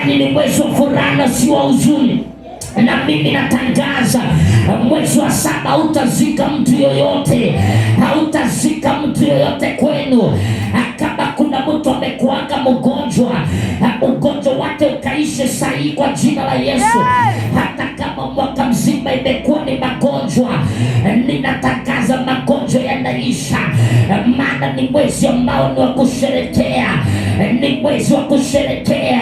kwani ni mwezi wa furaha na si wa huzuni. Na mimi natangaza mwezi wa 7 hautazika mtu yoyote, hautazika mtu yoyote kwenu. Kama kuna mtu amekuanga mgonjwa, ugonjwa wake ukaishe sahihi kwa jina la Yesu. Hata kama mwaka mzima imekuwa ni magonjwa, ninatangaza magonjwa yanaisha, maana ni mwezi ambao ni wa kusherekea, ni mwezi wa kusherekea.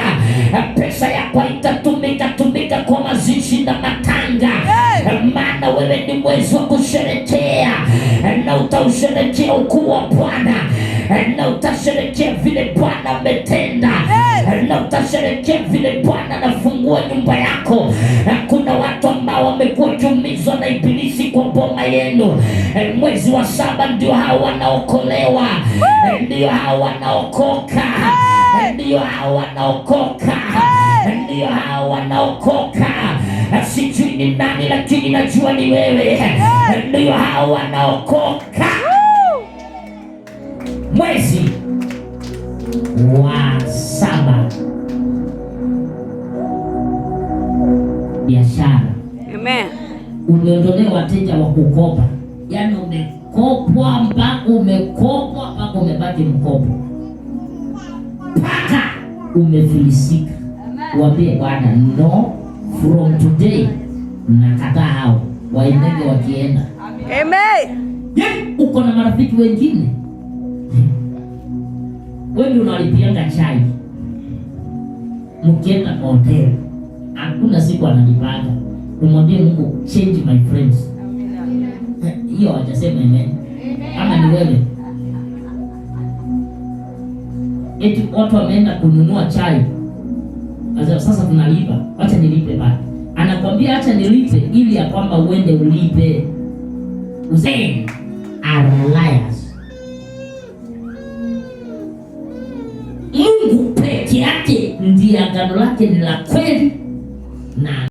Pesa yako haitatumika kwa mazishi na matanga, maana wewe ni mwezi wa kusherekea, na utausherekea ukuu wa Bwana, na utasherekea vile Bwana ametenda, na utasherekea vile Bwana anafungua nyumba yako. Kuna watu ambao wamekuwa wakiumizwa na ibilisi kwa boma yenu. Mwezi wa 7 ndio hao wanaokolewa, ndio hao wanaokoka, ndio hao wanaokoka, ndio hao wanaokoka. Sijui ni nani, lakini najua ni wewe. Ndio hao wanaokoka. Mwezi wa 7, biashara. Amen. Umeondolewa wateja wa kukopa, yaani umekopwa mpaka umebaki mkopo, mpaka umefilisika. Waambie Bwana, no, from today nakataa hao waendege wakienda. Amen. Uko na marafiki wengine, wewe unalipianga chai mkienda kwa hoteli, hakuna siku analipanga. Umwambie Mungu, change my friends. Hiyo hajasema amen. Ama ni wewe? Eti watu wameenda kununua chai, sasa tunalipa, acha nilipe bado. Anakwambia acha nilipe ili ya kwamba uende ulipe. Uzee are liars. Mungu peke yake ndiye agano lake ni la kweli na